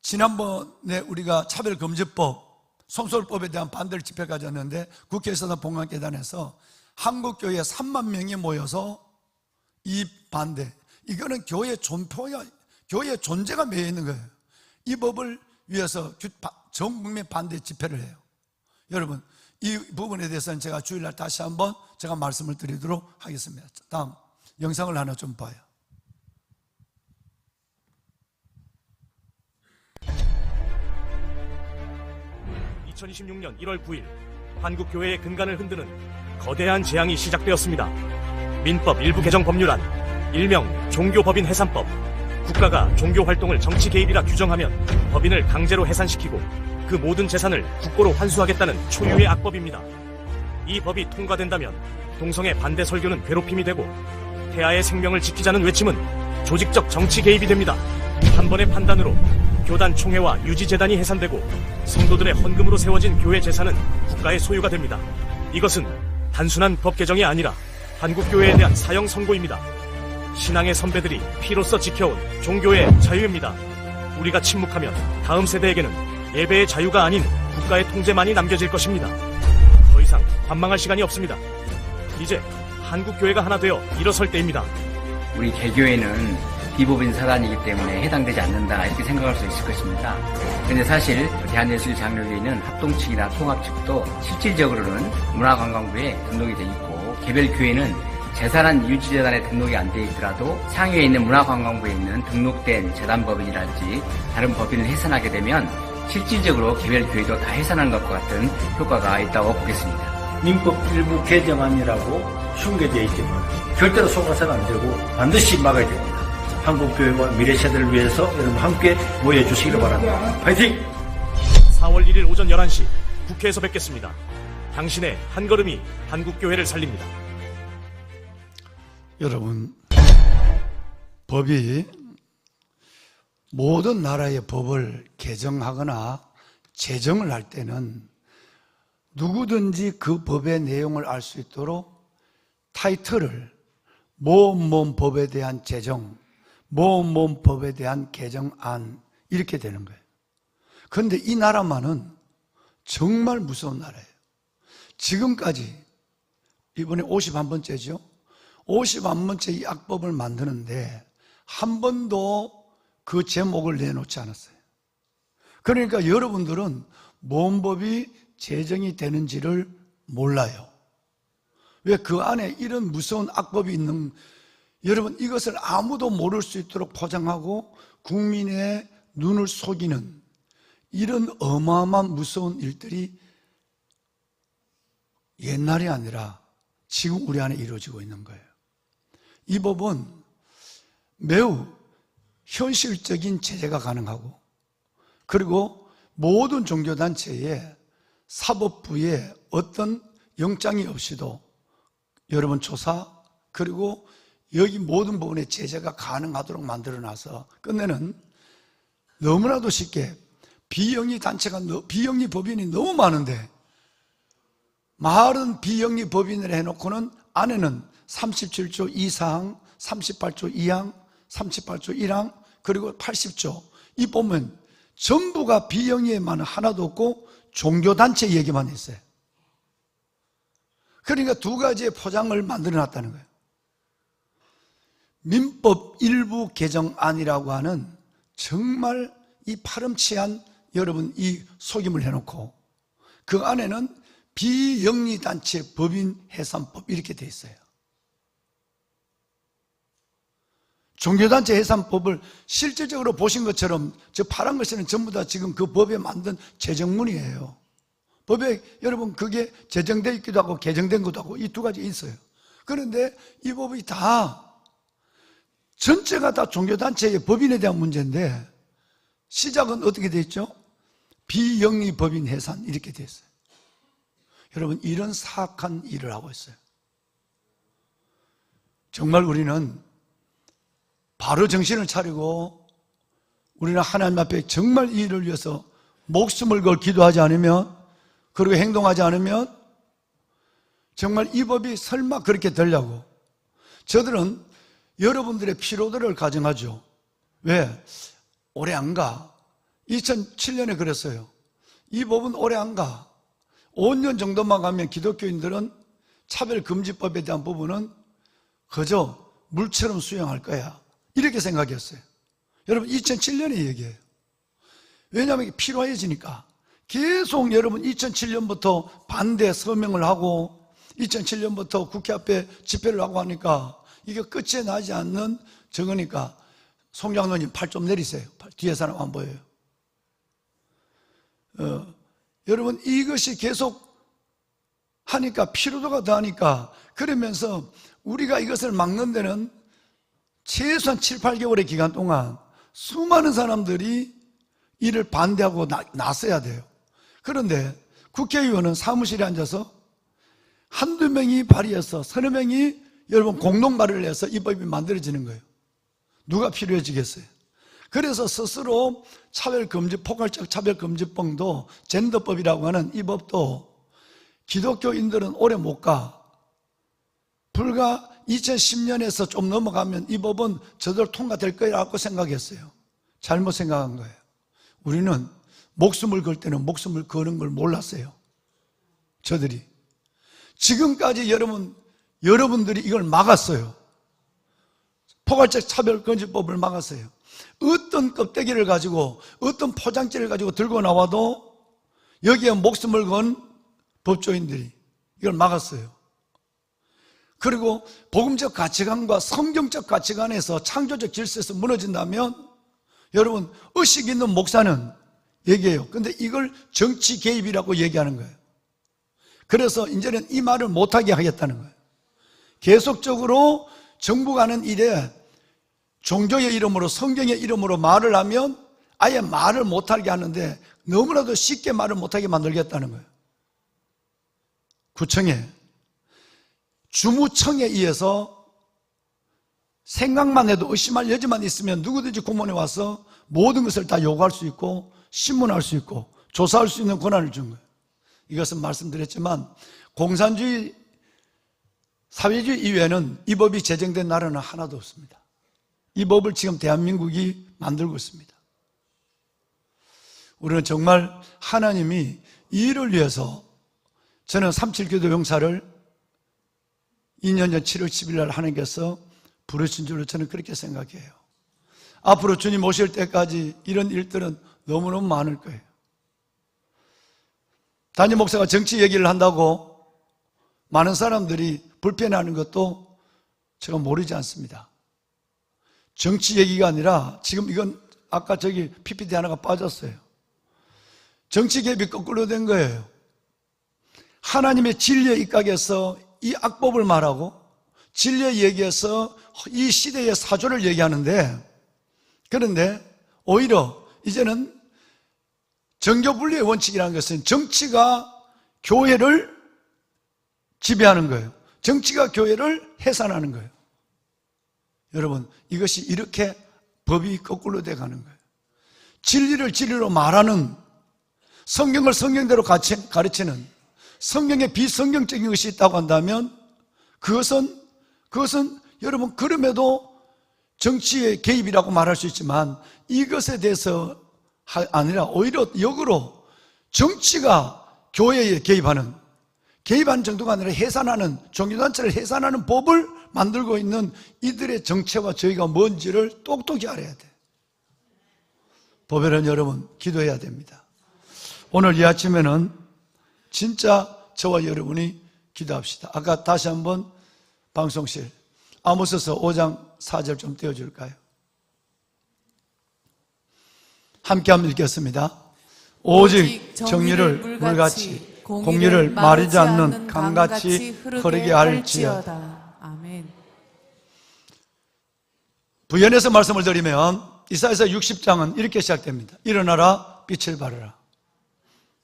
지난번에 우리가 차별금지법, 성소수법에 대한 반대를 집회 가졌는데 국회에서도 봉안계단에서 한국교회 3만 명이 모여서 이 반대, 이거는 교회 존포야, 교회의 존재가 매여 있는 거예요. 이 법을 위해서 전 국민 반대 집회를 해요. 여러분, 이 부분에 대해서는 제가 주일날 다시 한번 제가 말씀을 드리도록 하겠습니다. 다음 영상을 하나 좀 봐요. 2026년 1월 9일 한국교회의 근간을 흔드는 거대한 재앙이 시작되었습니다. 민법 일부 개정 법률안, 일명 종교법인 해산법. 국가가 종교활동을 정치 개입이라 규정하면 법인을 강제로 해산시키고 그 모든 재산을 국고로 환수하겠다는 초유의 악법입니다. 이 법이 통과된다면 동성애 반대 설교는 괴롭힘이 되고 태아의 생명을 지키자는 외침은 조직적 정치 개입이 됩니다. 한 번의 판단으로 교단 총회와 유지재단이 해산되고 성도들의 헌금으로 세워진 교회 재산은 국가의 소유가 됩니다. 이것은 단순한 법 개정이 아니라 한국교회에 대한 사형 선고입니다. 신앙의 선배들이 피로써 지켜온 종교의 자유입니다. 우리가 침묵하면 다음 세대에게는 예배의 자유가 아닌 국가의 통제만이 남겨질 것입니다. 더 이상 관망할 시간이 없습니다. 이제 한국교회가 하나 되어 일어설 때입니다. 우리 개교회는 비법인 사단이기 때문에 해당되지 않는다 이렇게 생각할 수 있을 것입니다. 그런데 사실 대한예술장로교회는 합동측이나 통합측도 실질적으로는 문화관광부에 등록이 돼 있고 개별 교회는 재산한 유지재단에 등록이 안 돼 있더라도 상위에 있는 문화관광부에 있는 등록된 재단법인이랄지 다른 법인을 해산하게 되면 실질적으로 개별 교회도 다 해산하는 것과 같은 효과가 있다고 보겠습니다. 민법 일부 개정안이라고 숨겨져 있지만 절대로 속아서는 안 되고 반드시 막아야 됩니다. 한국교회와 미래세대를 위해서 여러분 함께 모여주시기를 바랍니다. 파이팅! 4월 1일 오전 11시 국회에서 뵙겠습니다. 당신의 한 걸음이 한국교회를 살립니다. 여러분, 법이 모든 나라의 법을 개정하거나 제정을 할 때는 누구든지 그 법의 내용을 알 수 있도록 타이틀을 모음 법에 대한 제정, 모음 법에 대한 개정안 이렇게 되는 거예요. 그런데 이 나라만은 정말 무서운 나라예요. 지금까지 이번에 51번째죠. 51번째 이 악법을 만드는데 한 번도 그 제목을 내놓지 않았어요. 그러니까 여러분들은 뭔 법이 제정이 되는지를 몰라요. 왜 그 안에 이런 무서운 악법이 있는, 여러분 이것을 아무도 모를 수 있도록 포장하고 국민의 눈을 속이는 이런 어마어마한 무서운 일들이 옛날이 아니라 지금 우리 안에 이루어지고 있는 거예요. 이 법은 매우 현실적인 제재가 가능하고, 그리고 모든 종교단체에 사법부에 어떤 영장이 없이도 여러분 조사, 그리고 여기 모든 부분에 제재가 가능하도록 만들어놔서 끝내는, 너무나도 쉽게 비영리 단체가, 비영리 법인이 너무 많은데 말은 비영리 법인을 해놓고는 안에는 37조 2사항, 38조 2항, 38조 1항, 그리고 80조, 이 보면 전부가 비영리에만 하나도 없고 종교단체 얘기만 했어요. 그러니까 두 가지의 포장을 만들어 놨다는 거예요. 민법 일부 개정안이라고 하는 정말 이 파렴치한 여러분 이 속임을 해놓고 그 안에는 비영리단체 법인 해산법 이렇게 돼 있어요. 종교단체 해산법을 실질적으로 보신 것처럼 저 파란 글씨는 전부 다 지금 그 법에 만든 제정문이에요. 법에 여러분 그게 제정되어 있기도 하고 개정된 것도 하고 이 두 가지 있어요. 그런데 이 법이 다 전체가 다 종교단체의 법인에 대한 문제인데 시작은 어떻게 돼 있죠? 비영리 법인 해산 이렇게 돼 있어요. 여러분 이런 사악한 일을 하고 있어요. 정말 우리는 바로 정신을 차리고 우리는 하나님 앞에 정말 이 일을 위해서 목숨을 걸 기도하지 않으면, 그리고 행동하지 않으면 정말 이 법이 설마 그렇게 되려고, 저들은 여러분들의 피로들을 가정하죠. 왜? 오래 안 가. 2007년에 그랬어요. 이 법은 오래 안 가. 5년 정도만 가면 기독교인들은 차별금지법에 대한 부분은 그저 물처럼 수용할 거야, 이렇게 생각했어요. 여러분 2007년의 얘기예요. 왜냐하면 이게 필요해지니까 계속 여러분 2007년부터 반대 서명을 하고 2007년부터 국회 앞에 집회를 하고 하니까 이게 끝이 나지 않는 저거니까 송장로님 팔 좀 내리세요. 뒤에 사람 안 보여요. 여러분 이것이 계속 하니까 피로도가 더하니까, 그러면서 우리가 이것을 막는 데는 최소한 7, 8개월의 기간 동안 수많은 사람들이 이를 반대하고 나서야 돼요. 그런데 국회의원은 사무실에 앉아서 한두 명이 발의해서 서너 명이 여러분 공동 발의를 해서 이 법이 만들어지는 거예요. 누가 필요해지겠어요? 그래서 스스로 차별금지, 포괄적 차별금지법도 젠더법이라고 하는 이 법도 기독교인들은 오래 못 가. 불과 2010년에서 좀 넘어가면 이 법은 저절로 통과될 거라고 생각했어요. 잘못 생각한 거예요. 우리는 목숨을 걸 때는 목숨을 거는 걸 몰랐어요. 저들이. 지금까지 여러분 여러분들이 이걸 막았어요. 포괄적 차별금지법을 막았어요. 어떤 껍데기를 가지고 어떤 포장지를 가지고 들고 나와도 여기에 목숨을 건 법조인들이 이걸 막았어요. 그리고 복음적 가치관과 성경적 가치관에서 창조적 질서에서 무너진다면 여러분 의식 있는 목사는 얘기해요. 근데 이걸 정치 개입이라고 얘기하는 거예요. 그래서 이제는 이 말을 못하게 하겠다는 거예요. 계속적으로 정부가 하는 일에 종교의 이름으로 성경의 이름으로 말을 하면 아예 말을 못하게 하는데 너무나도 쉽게 말을 못하게 만들겠다는 거예요. 구청에 주무청에 의해서 생각만 해도 의심할 여지만 있으면 누구든지 공무원에 와서 모든 것을 다 요구할 수 있고 신문할 수 있고 조사할 수 있는 권한을 준 거예요. 이것은 말씀드렸지만 공산주의 사회주의 이외에는 이 법이 제정된 나라는 하나도 없습니다. 이 법을 지금 대한민국이 만들고 있습니다. 우리는 정말 하나님이 이 일을 위해서 저는 3.7교도 용사를 2년 전 7월 10일 날 하나님께서 부르신 줄로 저는 그렇게 생각해요. 앞으로 주님 오실 때까지 이런 일들은 너무너무 많을 거예요. 담임 목사가 정치 얘기를 한다고 많은 사람들이 불편해하는 것도 제가 모르지 않습니다. 정치 얘기가 아니라 지금 이건 아까 저기 PPT 하나가 빠졌어요. 정치 개입이 거꾸로 된 거예요. 하나님의 진리에 입각해서 이 악법을 말하고 진리에 얘기해서 이 시대의 사조를 얘기하는데 그런데 오히려 이제는 정교분리의 원칙이라는 것은 정치가 교회를 지배하는 거예요. 정치가 교회를 해산하는 거예요. 여러분 이것이 이렇게 법이 거꾸로 돼가는 거예요. 진리를 진리로 말하는 성경을 성경대로 가르치는 성경에 비성경적인 것이 있다고 한다면 그것은 여러분 그럼에도 정치의 개입이라고 말할 수 있지만 이것에 대해서 아니라 오히려 역으로 정치가 교회에 개입하는 정도가 아니라 해산하는 종교단체를 해산하는 법을 만들고 있는 이들의 정체와 저희가 뭔지를 똑똑히 알아야 돼. 보배는 여러분 기도해야 됩니다. 오늘 이 아침에는 진짜 저와 여러분이 기도합시다. 아까 다시 한번 방송실 아모스서 5장 4절 좀 띄워줄까요? 함께 한번 읽겠습니다. 오직 정의를 물같이 공의를 마르지 않는 강같이 흐르게 할지어다. 아멘. 부연해서 말씀을 드리면 이사야서 60장은 이렇게 시작됩니다. 일어나라 빛을 발하라.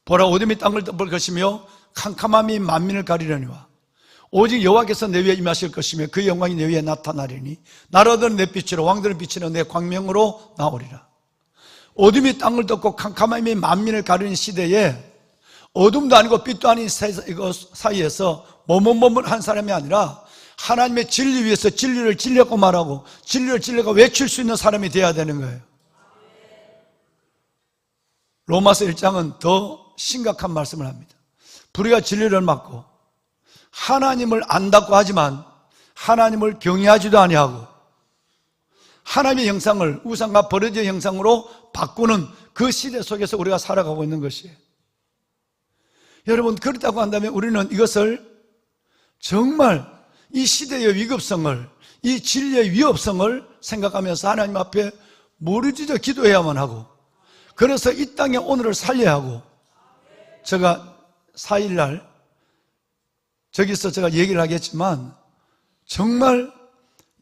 보라 어둠이 땅을 덮을 것이며 캄캄함이 만민을 가리려니와 오직 여호와께서 내 위에 임하실 것이며 그 영광이 내 위에 나타나리니 나라들은 내 빛으로 왕들은 비치는 내 광명으로 나오리라. 어둠이 땅을 덮고 캄캄함이 만민을 가리는 시대에 어둠도 아니고 빛도 아닌 이거 사이에서 머뭇한 사람이 아니라 하나님의 진리 위해서 진리를 진리라고 말하고 진리를 진리라고 외칠 수 있는 사람이 되어야 되는 거예요. 로마서 1장은 더 심각한 말씀을 합니다. 우리가 진리를 맡고 하나님을 안다고 하지만 하나님을 경외하지도 아니하고 하나님의 형상을 우상과 버려진 형상으로 바꾸는 그 시대 속에서 우리가 살아가고 있는 것이에요. 여러분 그렇다고 한다면 우리는 이것을 정말 이 시대의 위급성을 이 진리의 위협성을 생각하면서 하나님 앞에 무르짖어 기도해야만 하고 그래서 이 땅의 오늘을 살려야 하고 제가 4일날 저기서 제가 얘기를 하겠지만 정말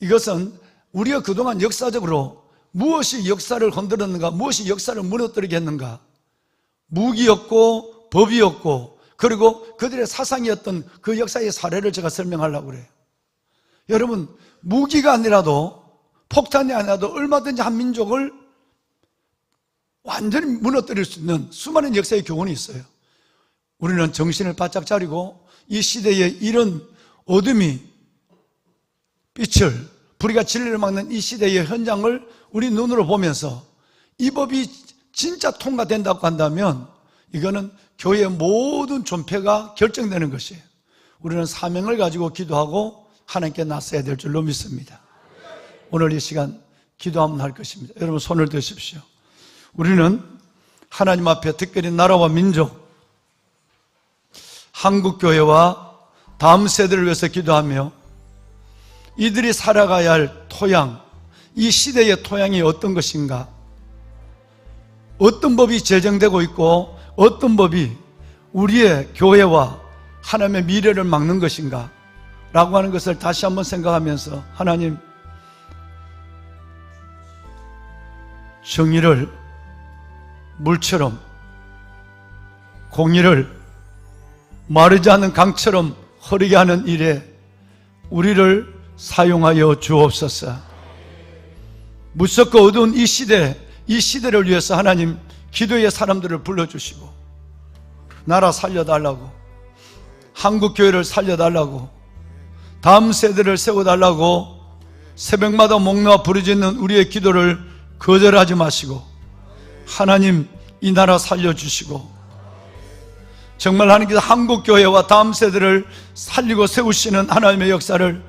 이것은 우리가 그동안 역사적으로 무엇이 역사를 흔들었는가 무엇이 역사를 무너뜨리게 했는가 무기였고 법이었고 그리고 그들의 사상이었던 그 역사의 사례를 제가 설명하려고 그래요. 여러분 무기가 아니라도 폭탄이 아니라도 얼마든지 한 민족을 완전히 무너뜨릴 수 있는 수많은 역사의 교훈이 있어요. 우리는 정신을 바짝 차리고 이 시대에 이런 어둠이 빛을 불의가 진리를 막는 이 시대의 현장을 우리 눈으로 보면서 이 법이 진짜 통과된다고 한다면 이거는 교회의 모든 존폐가 결정되는 것이에요. 우리는 사명을 가지고 기도하고 하나님께 나서야 될 줄로 믿습니다. 오늘 이 시간 기도 한번 할 것입니다. 여러분 손을 드십시오. 우리는 하나님 앞에 특별히 나라와 민족, 한국교회와 다음 세대를 위해서 기도하며 이들이 살아가야 할 토양, 이 시대의 토양이 어떤 것인가, 어떤 법이 제정되고 있고 어떤 법이 우리의 교회와 하나님의 미래를 막는 것인가 라고 하는 것을 다시 한번 생각하면서 하나님, 정의를 물처럼, 공의를 마르지 않는 강처럼 흐르게 하는 일에 우리를 사용하여 주옵소서. 무섭고 어두운 이 시대를 위해서 하나님 기도의 사람들을 불러주시고 나라 살려달라고, 한국교회를 살려달라고, 다음 세대를 세워달라고 새벽마다 목놓아 부르짖는 우리의 기도를 거절하지 마시고 하나님 이 나라 살려주시고 정말 하나님께서 한국교회와 다음 세대를 살리고 세우시는 하나님의 역사를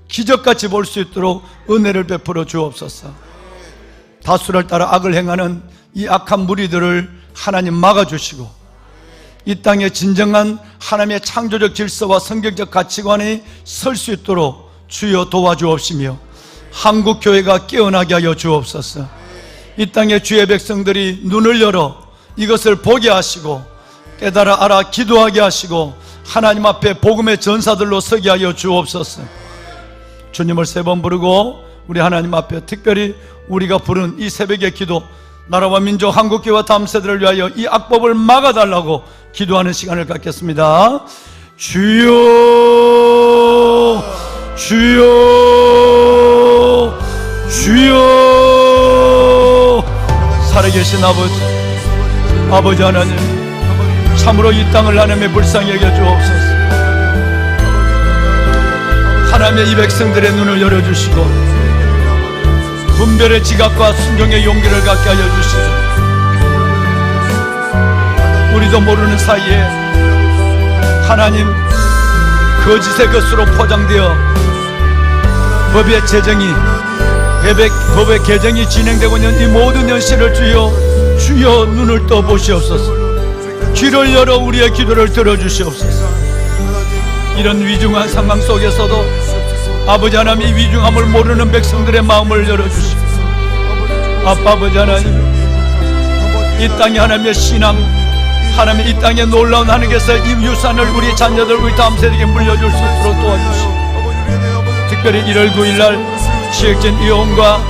기적같이 볼 수 있도록 은혜를 베풀어 주옵소서. 다수를 따라 악을 행하는 이 악한 무리들을 하나님 막아주시고 이 땅에 진정한 하나님의 창조적 질서와 성경적 가치관이 설 수 있도록 주여 도와주옵시며 한국교회가 깨어나게 하여 주옵소서. 이 땅의 주의 백성들이 눈을 열어 이것을 보게 하시고 깨달아 알아 기도하게 하시고 하나님 앞에 복음의 전사들로 서게 하여 주옵소서. 주님을 3번 부르고 우리 하나님 앞에 특별히 우리가 부른 이 새벽의 기도, 나라와 민족 한국교회와 다음 세대를 위하여 이 악법을 막아달라고 기도하는 시간을 갖겠습니다. 주여 주여 주여. 살아계신 아버지 하나님, 참으로 이 땅을 하나님의 불쌍히 여겨 주옵소서. 하나님의 이 백성들의 눈을 열어주시고 분별의 지각과 순종의 용기를 갖게 하여 주시고 우리도 모르는 사이에 하나님 거짓의 것으로 포장되어 법의 제정이 법의 개정이 진행되고 있는 이 모든 현실을 주여 눈을 떠 보시옵소서. 귀를 열어 우리의 기도를 들어주시옵소서. 이런 위중한 상황 속에서도 아버지 하나님, 이 위중함을 모르는 백성들의 마음을 열어주시고 아버지 하나님, 이 땅에 하나님의 신앙, 하나님의 이 땅에 놀라운 하나님께서 이 유산을 우리 자녀들, 우리 다음 세대에게 물려줄 수 있도록 도와주시고 특별히 1월 9일날 지역진 의원과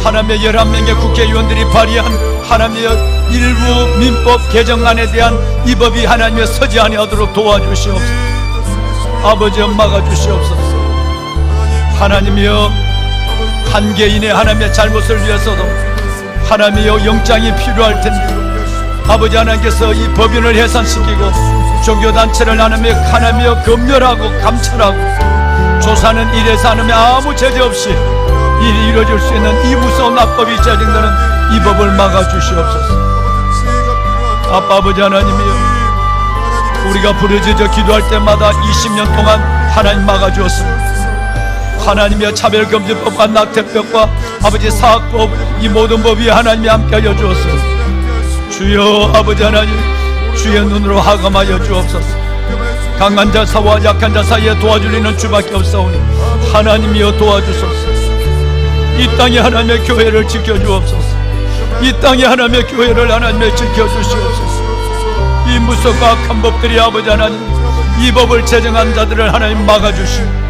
하나님의 11명의 국회의원들이 발의한 하나님의 일부 민법 개정안에 대한 이 법이 하나님의 서지 아니하도록 도와주시옵소서. 아버지여 막아주시옵소서. 하나님이여, 한 개인의 하나님의 잘못을 위해서도 하나님이여 영장이 필요할 텐데 아버지 하나님께서 이 법인을 해산시키고 종교단체를 하나님이여 검열하고 감찰하고 조사하는 일에서 하나님의 아무 제재 없이 일이 이루어질 수 있는 이 무서운 악법이 제정되는 이 법을 막아주시옵소서. 아버지 하나님이여, 우리가 부르짖어 기도할 때마다 20년 동안 하나님 막아주었습니다. 하나님이여, 차별금지법과 낙태법과 아버지 사학법, 이 모든 법이 하나님이 함께하여 주었습니다. 주여 아버지 하나님, 주의 눈으로 하감하여 주옵소서. 강한 자 사와 약한 자 사이에 도와주리는 주밖에 없사오니 하나님이여 도와주소서. 이 땅에 하나님의 교회를 지켜주옵소서. 이 땅에 하나님의 교회를 하나님의 지켜주시옵소서. 이 무섭고 악한 법들이 아버지 하나님, 이 법을 제정한 자들을 하나님 막아주시고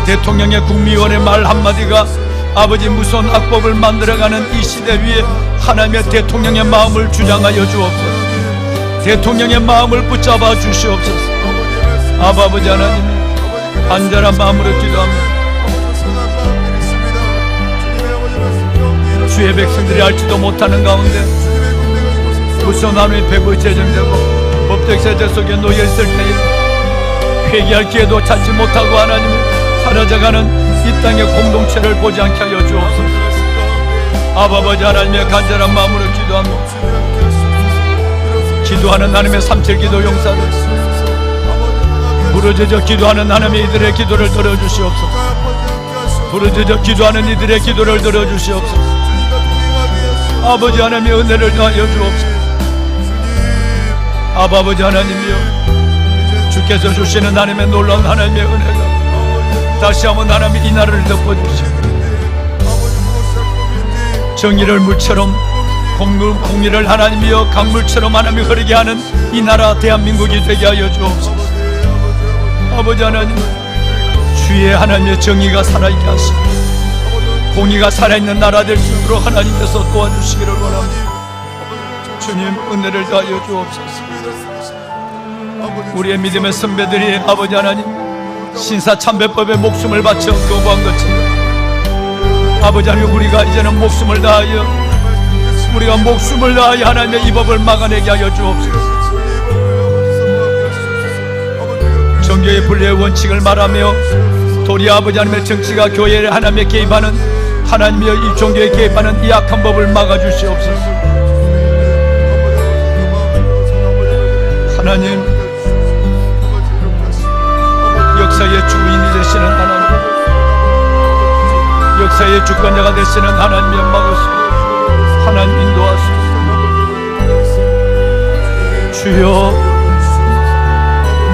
대통령의 국미원의 말 한마디가 아버지 무서운 악법을 만들어가는 이 시대 위에 하나님의 대통령의 마음을 주장하여 주옵소서. 대통령의 마음을 붙잡아 주시옵소서. 아버지 하나님, 간절한 마음으로 기도합니다. 주의 백성들이 알지도 못하는 가운데 무서운 하나님의 배부에 제정되고 법적 세제 속에 놓여 있을 때에 회개할 기회도 찾지 못하고 하나님 사라져가는 이 땅의 공동체를 보지 않게 하여 주옵소서. 아버지 하나님의 간절한 마음으로 기도합니다. 기도하는 하나님의 37기도 용사들, 부르짖어 기도하는 하나님의 이들의 기도를 들어주시옵소서. 부르짖어 기도하는 이들의 기도를 들어주시옵소서. 아버지 하나님의 은혜를 더하여 주옵소서. 아버지 하나님이여, 주께서 주시는 하나님의 놀라운 하나님의 은혜가 다시 한번 하나님의 이 나라를 덮어주시고 정의를 물처럼 공의를 하나님이여 강물처럼 하나님이 흐르게 하는 이 나라 대한민국이 되게 하여 주옵소서. 아버지 하나님, 주의 하나님의 정의가 살아있게 하시고 공의가 살아있는 나라 될 수 있도록 하나님께서 도와주시기를 원합니다. 주님, 은혜를 더하여 주옵소서. 우리의 믿음의 선배들이 아버지 하나님 신사참배법에 목숨을 바쳐 거부한 것처럼 아버지 하나님, 우리가 이제는 목숨을 다하여 하나님의 이 법을 막아내게 하여 주옵소서. 정교의 분리의 원칙을 말하며 도리 아버지 하나님의 정치가 교회에 하나님의 개입하는 하나님의 이 종교에 개입하는 이 악한 법을 막아주시옵소서. 하나님, 역사의 주인이 되시는 하나님, 역사의 주권자가 되시는 하나님의 막으시고 하나님 인도하소서. 주여,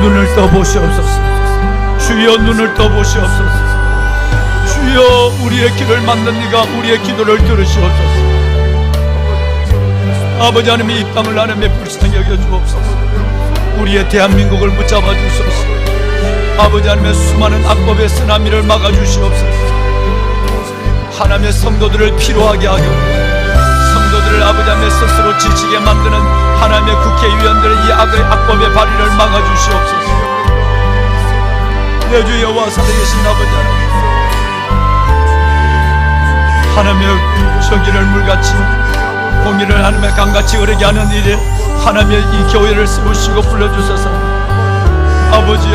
눈을 떠보시옵소서. 주여, 눈을 떠보시옵소서. 주여, 우리의 길을 막는 이가 우리의 기도를 들으시옵소서. 아버지 하나님, 이 땅을 하나님의 불쌍히 여겨주옵소서. 우리의 대한민국을 붙잡아 주소서. 아버지 하나님의 수많은 악법의 쓰나미를 막아주시옵소서. 하나님의 성도들을 피로하게 하고 성도들을 아버지 하나님의 스스로 지치게 만드는 하나님의 국회의원들의 이 악법의 발의를 막아주시옵소서. 내 주 여호와 살아계신 아버지 하나님의 정의를 물같이 공의를 하나님의 강같이 흐르게 하는 일에 하나님의 이 교회를 세우시고 불러주소서. 아버지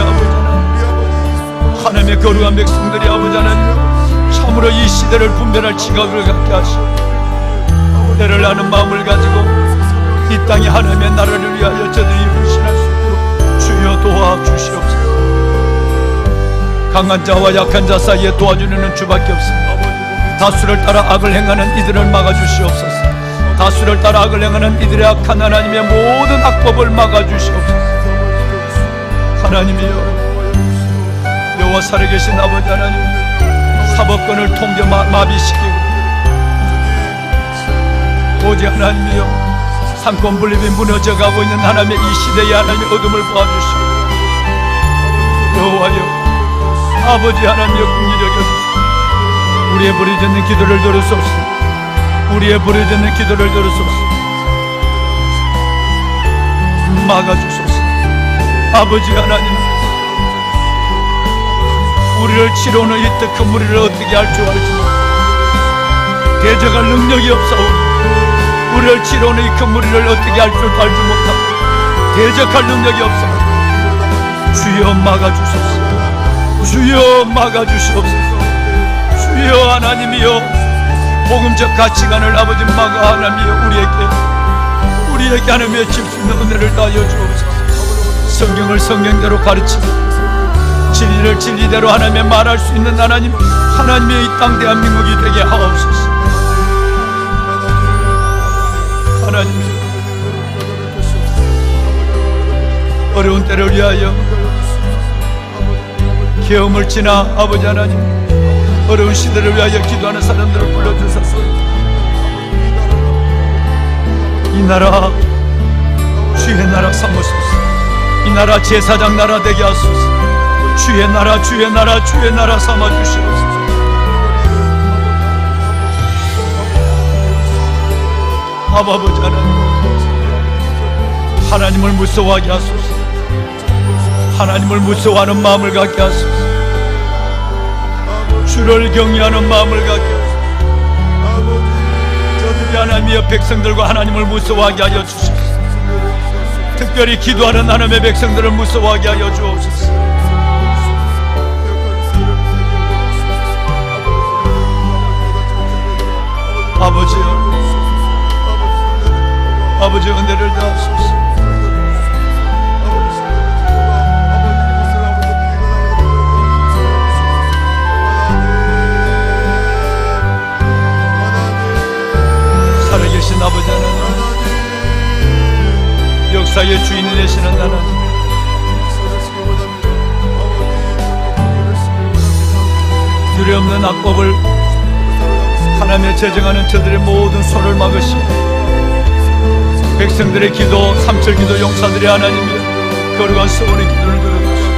하나님의 거룩한 백성들이 아버지 하나님 참으로 이 시대를 분별할 지각을 갖게 하시고 때를 아는 마음을 가지고 이 땅이 하나님의 나라를 위하여 저들이 불신할 수 있도록 주여 도와주시옵소서. 강한 자와 약한 자 사이에 도와주는 주밖에 없습니다. 다수를 따라 악을 행하는 이들을 막아주시옵소서. 다수를 따라 악을 행하는 이들의 악한 하나님의 모든 악법을 막아주시옵소서. 하나님이여, 여호와 살아계신 아버지 하나님, 사법권을 통제 마비시키고 오직 하나님이여 삼권 분립이 무너져가고 있는 하나님의 이 시대의 하나님의 어둠을 도와주시고 여호와여 아버지 하나님의 긍휼히 여겨주시고 우리의 부르짖는 기도를 들으소서. 우리의 부르짖는 기도를 들으소서. 막아주소서. 아버지 하나님, 우리를 치료하는 이 큰 무리를 어떻게 할 줄 알지 못하고 대적할 능력이 없사오니 우리를 치료하는 이 큰 무리를 어떻게 할 줄 알지 못하고 대적할 능력이 없사오니 주여 막아주소서. 주여 막아주시옵소서. 주여 하나님이여 복음적 가치관을 아버지 막아 하나님이여 우리에게 하나님의 줄 수 있는 은혜를 다하여 주옵소서. 성경을 성경대로 가르치고 진리를 진리대로 하나님의 말할 수 있는 하나님의 이 땅 대한민국이 되게 하옵소서. 하나님, 어려운 때를 위하여 계엄을 지나 아버지 하나님 어려운 시대를 위하여 기도하는 사람들을 불러주소서. 이 나라 주의 나라 삼으소서. 이 나라 제사장 나라 되게 하소서. 주의 나라 삼아주시옵소서. 아버지 하나님을 무서워하게 하소서. 하나님을 무서워하는 마음을 갖게 하소서. 주를 경외하는 마음을 갖게 하소서. 저들이 하나님의 백성들과 하나님을 무서워하게 하여 주시옵소서. 특별히 기도하는 하나님의 백성들을 무서워하게 하여 주옵소서. 아버지 은혜를 다하소서. 용사의 주인이 되시는 하나님, 두려움없는 악법을 하나님의 제정하는 저들의 모든 손을 막으시고 백성들의 기도, 삼철기도 용사들의 하나님이여 거룩한 소원의 기도를 들어주시고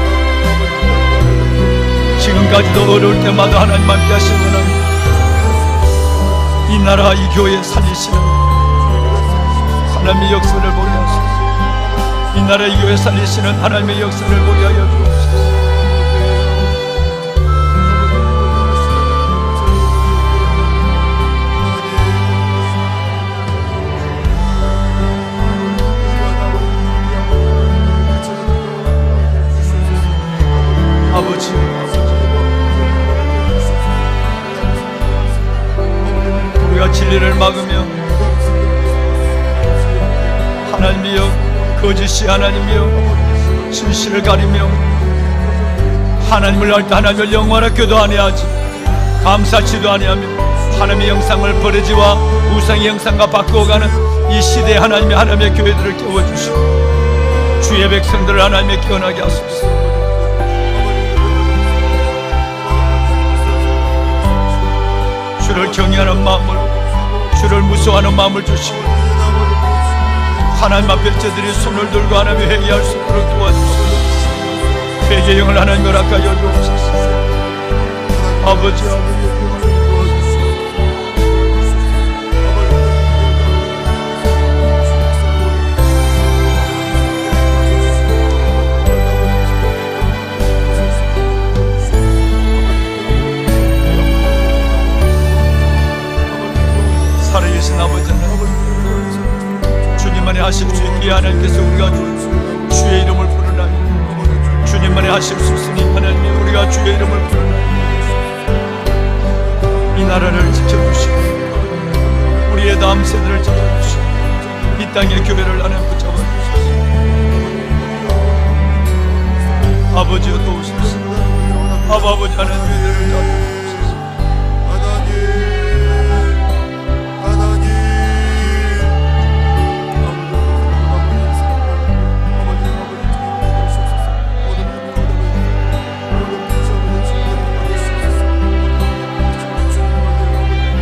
지금까지도 어려울 때마다 하나님 함께 하시구나. 이 나라 이 교회 살리시는 하나님의 역사를 보게 하소서. 이 나라 이 교회 살리시는 하나님의 역사를 보게 하여 주옵소서. 아버지, 우리가 진리를 막으며 하나님이여 거짓이 하나님이여 진실을 가리며 하나님을 알 때 하나님을 영원하게도 아니하지 감사치도 아니하며 하나님의 형상을 버리지와 우상의 형상과 바꾸어가는 이 시대에 하나님의 교회들을 깨워주시고 주의 백성들을 하나님의 깨어나게 하소서. 주를 경외하는 마음을, 주를 무서워하는 마음을 주시고 하나님 앞에 저들이 손을 들고 하나님의 회개할 수 있도록 도와주시고 회개의 영을 하나님 허락하여 주옵소서. 아버지, 살아계신 아버지 하나님, 주님만이 하실 수 있기에 하나님께서 우리가 주의 이름을 부르나니 주님만이 하실 수 있으니 하나님 우리가 주의 이름을 부르나니 이 나라를 지켜주시고 우리의 다음 세대를 지켜주시고 이 땅의 교회를 하나님 붙잡아주소서. 아버지여 도우소서. 아버지 하나님 우리를 도와주소서.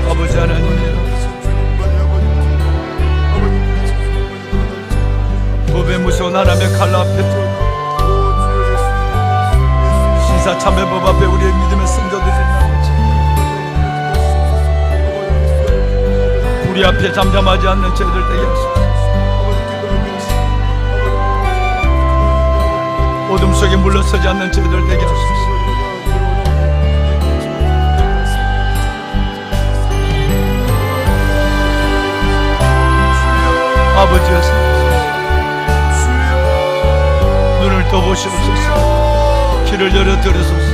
아버지 하나님, 법에 무서운 하나님의 칼 앞에 신사참배법 앞에 우리의 믿음의 성도들이 나오지 우리 앞에 잠잠하지 않는 저희들 되게 하소서. 어둠 속에 물러서지 않는 저희들 되게 하소서. 아버지여서 눈을 떠보시옵소서. 귀를 열어 들으소서.